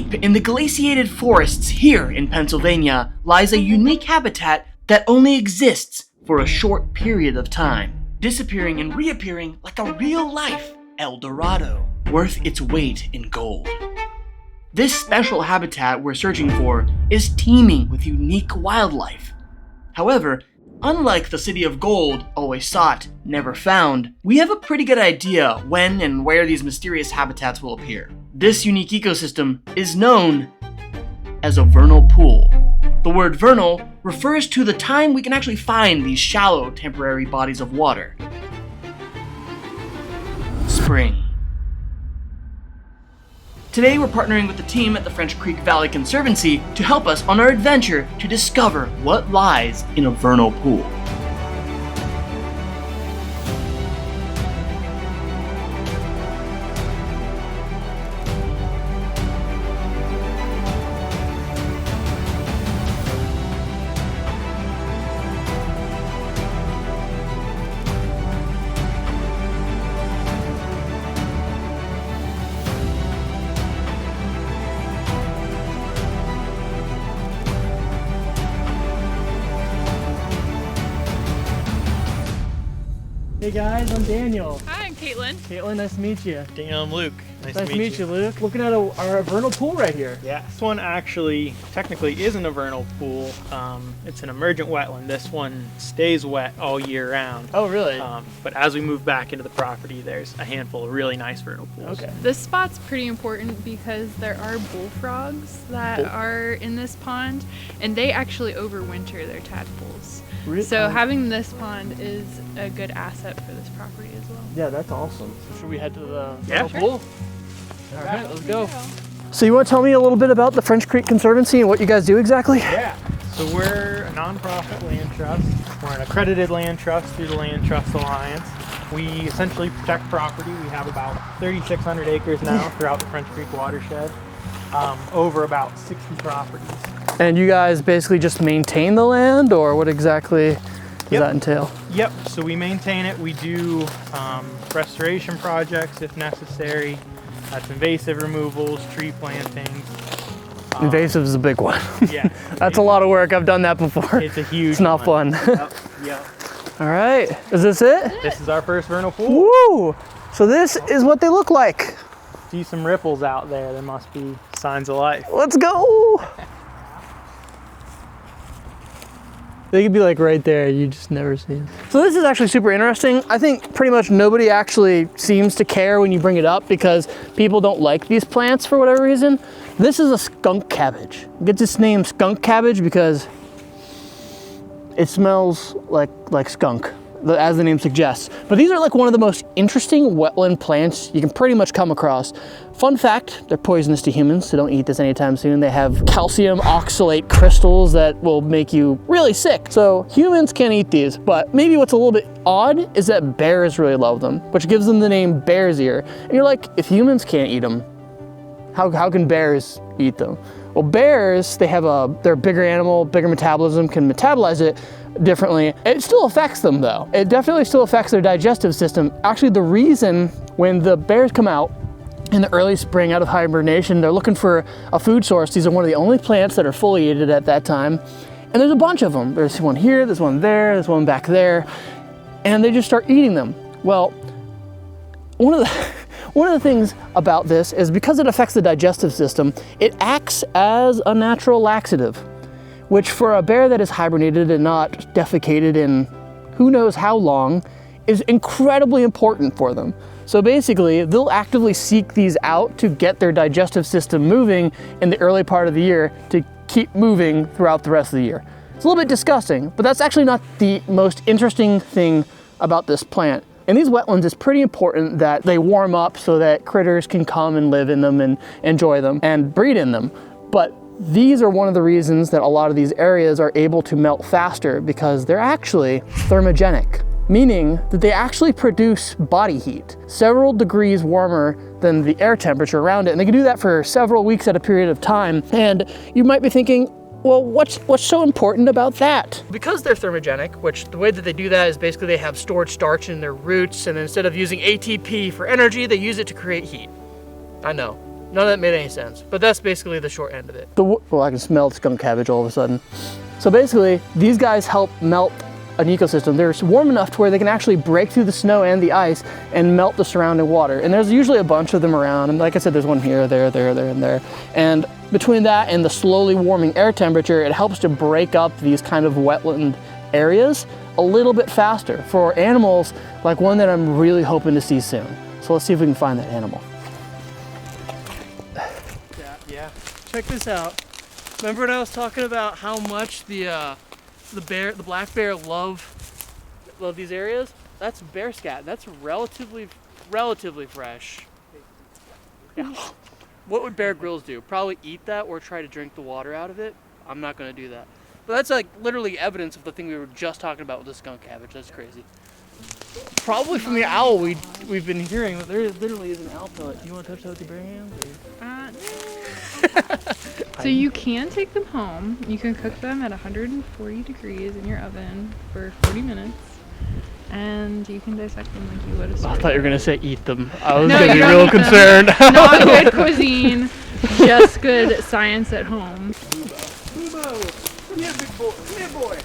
Deep in the glaciated forests here in Pennsylvania lies a unique habitat that only exists for a short period of time, disappearing and reappearing like a real-life El Dorado, worth its weight in gold. This special habitat we're searching for is teeming with unique wildlife. However, unlike the City of Gold, always sought, never found, we have a pretty good idea when and where these mysterious habitats will appear. This unique ecosystem is known as a vernal pool. The word vernal refers to the time we can actually find these shallow, temporary bodies of water. Spring. Today we're partnering with the team at the French Creek Valley Conservancy to help us on our adventure to discover what lies in a vernal pool. Hey guys, I'm Daniel. Hi, I'm Caitlin. Caitlin, nice to meet you. Daniel, I'm Luke. Nice to meet you, Luke. Looking at our vernal pool right here. Yeah, this one actually technically isn't a vernal pool. It's an emergent wetland. This one stays wet all year round. Oh, really? But as we move back into the property, there's a handful of really nice vernal pools. Okay. This spot's pretty important because there are bullfrogs that are in this pond, and they actually overwinter their tadpoles. Really? So having this pond is a good asset for this property as well. Yeah, that's awesome. So should we head to the Yeah, vernal pool? All right, let's go. Yeah. So you want to tell me a little bit about the French Creek Conservancy and what you guys do exactly? Yeah. So we're a nonprofit land trust. We're an accredited land trust through the Land Trust Alliance. We essentially protect property. We have about 3,600 acres now throughout the French Creek watershed, over about 60 properties. And you guys basically just maintain the land, or what exactly does that entail? Yep, so we maintain it. We do restoration projects if necessary. That's invasive removals, tree plantings. Invasive is a big one. Yeah. That's a lot of work. I've done that before. It's a huge It's not one. fun. Yep. All right, is this it? This is our first vernal pool. Woo! So this is what they look like. See some ripples out there. There must be signs of life. Let's go! They could be like right there, you just never see them. So this is actually super interesting. I think pretty much nobody actually seems to care when you bring it up because people don't like these plants for whatever reason. This is a skunk cabbage. It gets its name skunk cabbage because it smells like skunk, as the name suggests. But these are like one of the most interesting wetland plants you can pretty much come across. Fun fact, they're poisonous to humans, so don't eat this anytime soon. They have calcium oxalate crystals that will make you really sick. So humans can't eat these, but maybe what's a little bit odd is that bears really love them, which gives them the name bear's ear. And you're like, if humans can't eat them, how can bears eat them? Well, bears, they're a bigger animal, bigger metabolism, can metabolize it differently. It still affects them though. It definitely still affects their digestive system. Actually, the reason when the bears come out in the early spring out of hibernation, they're looking for a food source. These are one of the only plants that are foliated at that time. And there's a bunch of them. There's one here, there's one there, there's one back there. And they just start eating them. Well, one of the things about this is because it affects the digestive system, it acts as a natural laxative, which for a bear that is hibernated and not defecated in who knows how long is incredibly important for them. So basically, they'll actively seek these out to get their digestive system moving in the early part of the year to keep moving throughout the rest of the year. It's a little bit disgusting, but that's actually not the most interesting thing about this plant. In these wetlands, it's pretty important that they warm up so that critters can come and live in them and enjoy them and breed in them. But these are one of the reasons that a lot of these areas are able to melt faster because they're actually thermogenic, meaning that they actually produce body heat, several degrees warmer than the air temperature around it. And they can do that for several weeks at a period of time. And you might be thinking, well, what's so important about that? Because they're thermogenic, which the way that they do that is basically they have stored starch in their roots, and instead of using ATP for energy, they use it to create heat. I know, None of that made any sense, but that's basically the short end of it. Well, I can smell the skunk cabbage all of a sudden. So basically, these guys help melt an ecosystem. They're warm enough to where they can actually break through the snow and the ice and melt the surrounding water. And there's usually a bunch of them around. And like I said, there's one here, there, and there. And between that and the slowly warming air temperature, it helps to break up these kind of wetland areas a little bit faster for animals like one that I'm really hoping to see soon. So let's see if we can find that animal. Yeah. Check this out. Remember when I was talking about how much the black bear love these areas? That's bear scat. That's relatively fresh. Yeah. What would Bear Grylls do? Probably eat that or try to drink the water out of it. I'm not gonna do that. But that's like literally evidence of the thing we were just talking about with the skunk cabbage. That's crazy. Probably from the owl we've been hearing, but there literally is an owl pellet. You want to touch that with your bare hands? So you can take them home. You can cook them at 140 degrees in your oven for 40 minutes. And you can dissect them like you would a sword. I thought you were going to say eat them. I was No, going to be you real don't eat them. concerned. Not good cuisine, just good science at home. Come here, big boy. Come here, boy.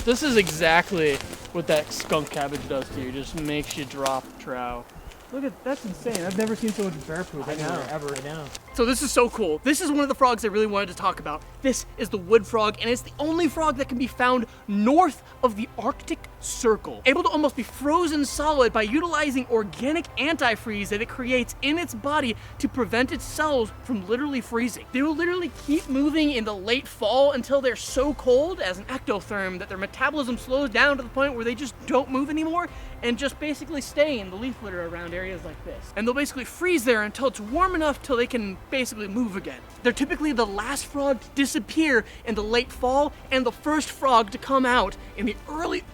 This is exactly what that skunk cabbage does to you. Just makes you drop trow. Look at that's insane. I've never seen so much bear poop anywhere ever. I know. So this is so cool. This is one of the frogs I really wanted to talk about. This is the wood frog, and it's the only frog that can be found north of the Arctic Circle. Able to almost be frozen solid by utilizing organic antifreeze that it creates in its body to prevent its cells from literally freezing. They will literally keep moving in the late fall until they're so cold as an ectotherm that their metabolism slows down to the point where they just don't move anymore and just basically stay in the leaf litter around areas like this. And they'll basically freeze there until it's warm enough till they can basically move again. They're typically the last frog to disappear in the late fall and the first frog to come out in the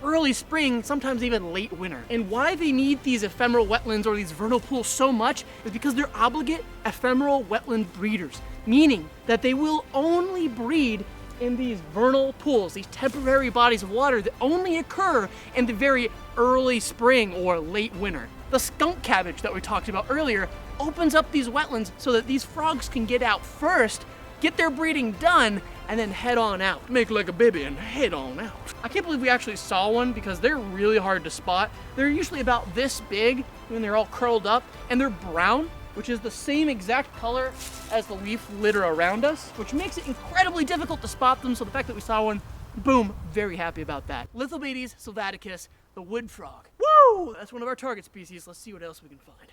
early spring, sometimes even late winter. And why they need these ephemeral wetlands or these vernal pools so much is because they're obligate ephemeral wetland breeders, meaning that they will only breed in these vernal pools, these temporary bodies of water that only occur in the very early spring or late winter. The skunk cabbage that we talked about earlier opens up these wetlands so that these frogs can get out first, get their breeding done, and then head on out. Make like a baby and head on out. I can't believe we actually saw one because they're really hard to spot. They're usually about this big when they're all curled up, and they're brown, which is the same exact color as the leaf litter around us, which makes it incredibly difficult to spot them. So the fact that we saw one, boom, very happy about that. Lithobates sylvaticus, the wood frog. Woo! That's one of our target species. Let's see what else we can find.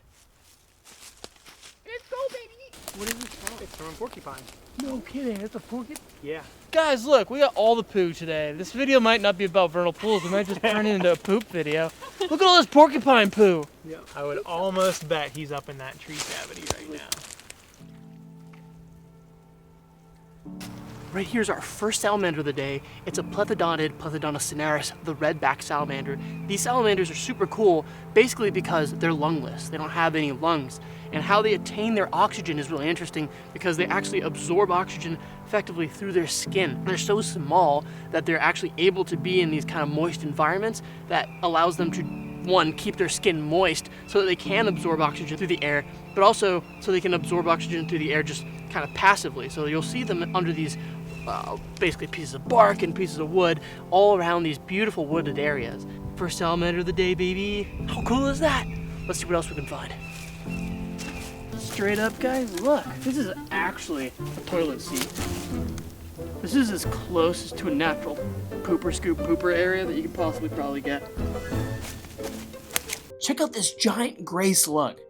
Let's go, baby! What is this from? It's from Porcupine. No kidding, it's a porcupine? Yeah. Guys, look, we got all the poo today. This video might not be about vernal pools. It might just turn into a poop video. Look at all this porcupine poo. Yeah. I would almost bet he's up in that tree cavity right now. Right here's our first salamander of the day. It's a plethodontid Plethodontus the redback salamander. These salamanders are super cool, basically because they're lungless. They don't have any lungs. And how they attain their oxygen is really interesting because they actually absorb oxygen effectively through their skin. They're so small that they're actually able to be in these kind of moist environments that allows them to, one, keep their skin moist so that they can absorb oxygen through the air, but also so they can absorb oxygen through the air just kind of passively. So you'll see them under these basically pieces of bark and pieces of wood all around these beautiful wooded areas. First salamander of the day, baby. How cool is that? Let's see what else we can find. Straight up, guys, look. This is actually a toilet seat. This is as close to a natural pooper scoop pooper area that you could possibly probably get. Check out this giant gray slug.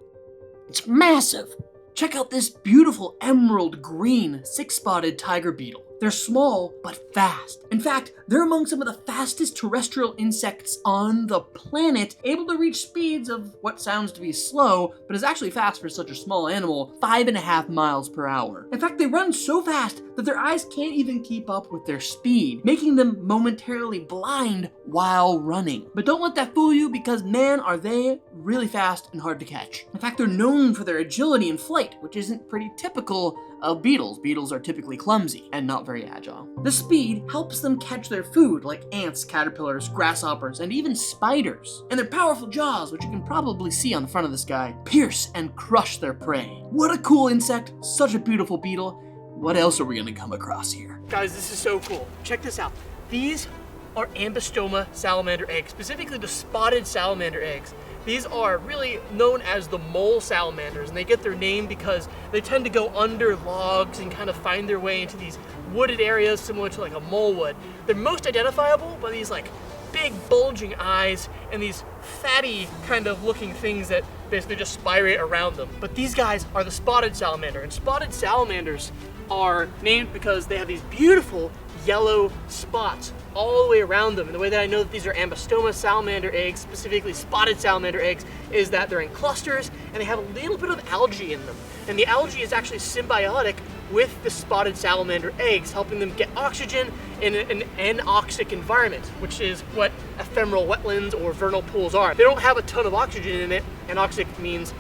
It's massive. Check out this beautiful emerald green six-spotted tiger beetle. They're small, but fast. In fact, they're among some of the fastest terrestrial insects on the planet, able to reach speeds of what sounds to be slow, but is actually fast for such a small animal, 5.5 miles per hour. In fact, they run so fast that their eyes can't even keep up with their speed, making them momentarily blind while running. But don't let that fool you, because man, are they really fast and hard to catch. In fact, they're known for their agility in flight, which isn't pretty typical of beetles. Beetles are typically clumsy and not very agile. The speed helps them catch their food, like ants, caterpillars, grasshoppers, and even spiders. And their powerful jaws, which you can probably see on the front of this guy, pierce and crush their prey. What a cool insect, such a beautiful beetle. What else are we gonna come across here? Guys, this is so cool. Check this out. These are ambystoma salamander eggs, specifically the spotted salamander eggs. These are really known as the mole salamanders, and they get their name because they tend to go under logs and kind of find their way into these wooded areas similar to like a mole would. They're most identifiable by these like big bulging eyes and these fatty kind of looking things that basically just spirate around them. But these guys are the spotted salamander, and spotted salamanders are named because they have these beautiful yellow spots all the way around them. And the way that I know that these are ambystoma salamander eggs, specifically spotted salamander eggs, is that they're in clusters and they have a little bit of algae in them. And the algae is actually symbiotic with the spotted salamander eggs, helping them get oxygen in an anoxic environment, which is what ephemeral wetlands or vernal pools are. They don't have a ton of oxygen in it. Anoxic means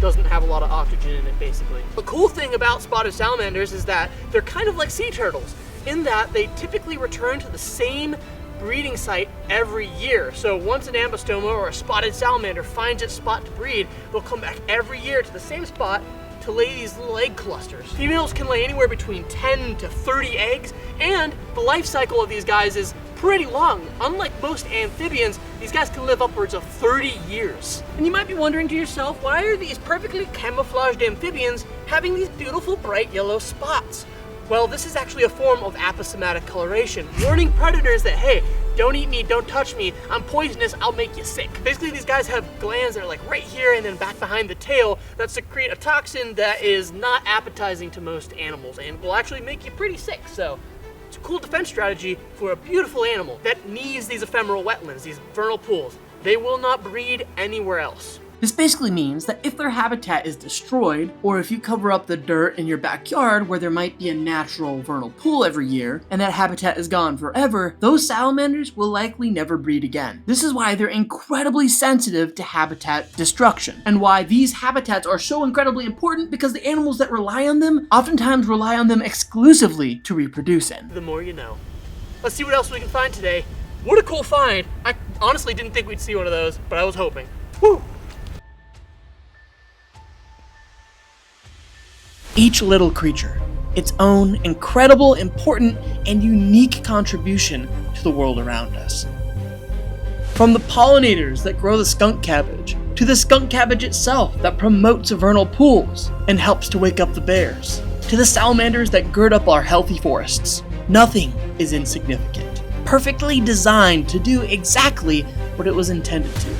doesn't have a lot of oxygen in it, basically. The cool thing about spotted salamanders is that they're kind of like sea turtles, in that they typically return to the same breeding site every year. So once an ambystoma or a spotted salamander finds its spot to breed, they'll come back every year to the same spot to lay these little egg clusters. Females can lay anywhere between 10 to 30 eggs, and the life cycle of these guys is pretty long. Unlike most amphibians, these guys can live upwards of 30 years. And you might be wondering to yourself, why are these perfectly camouflaged amphibians having these beautiful bright yellow spots? Well, this is actually a form of aposematic coloration, warning predators that, hey, don't eat me, don't touch me, I'm poisonous, I'll make you sick. Basically, these guys have glands that are like right here and then back behind the tail that secrete a toxin that is not appetizing to most animals and will actually make you pretty sick. So it's a cool defense strategy for a beautiful animal that needs these ephemeral wetlands, these vernal pools. They will not breed anywhere else. This basically means that if their habitat is destroyed, or if you cover up the dirt in your backyard where there might be a natural vernal pool every year, and that habitat is gone forever, those salamanders will likely never breed again. This is why they're incredibly sensitive to habitat destruction, and why these habitats are so incredibly important, because the animals that rely on them oftentimes rely on them exclusively to reproduce in. The more you know. Let's see what else we can find today. What a cool find. I honestly didn't think we'd see one of those, but I was hoping. Woo! Each little creature, its own incredible, important, and unique contribution to the world around us. From the pollinators that grow the skunk cabbage, to the skunk cabbage itself that promotes vernal pools and helps to wake up the bears, to the salamanders that gird up our healthy forests. Nothing is insignificant, perfectly designed to do exactly what it was intended to.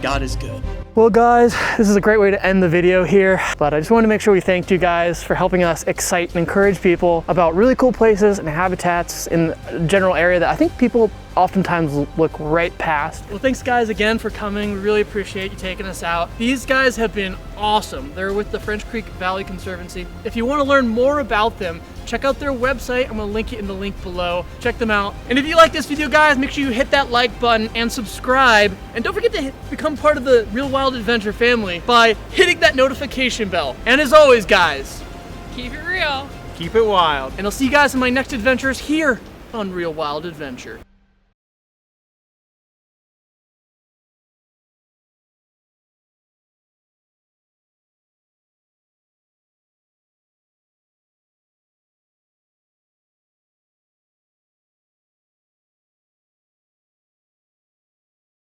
God is good. Well guys, this is a great way to end the video here, but I just wanted to make sure we thanked you guys for helping us excite and encourage people about really cool places and habitats in a general area that I think people oftentimes look right past. Well, thanks guys again for coming. We really appreciate you taking us out. These guys have been awesome. They're with the French Creek Valley Conservancy. If you want to learn more about them, check out their website. I'm gonna link it in the link below. Check them out. And if you like this video, guys, make sure you hit that like button and subscribe. And don't forget to become part of the Real Wild Adventure family by hitting that notification bell. And as always, guys, Keep it real. Keep it wild. and I'll see you guys in my next adventures here on Real Wild Adventure.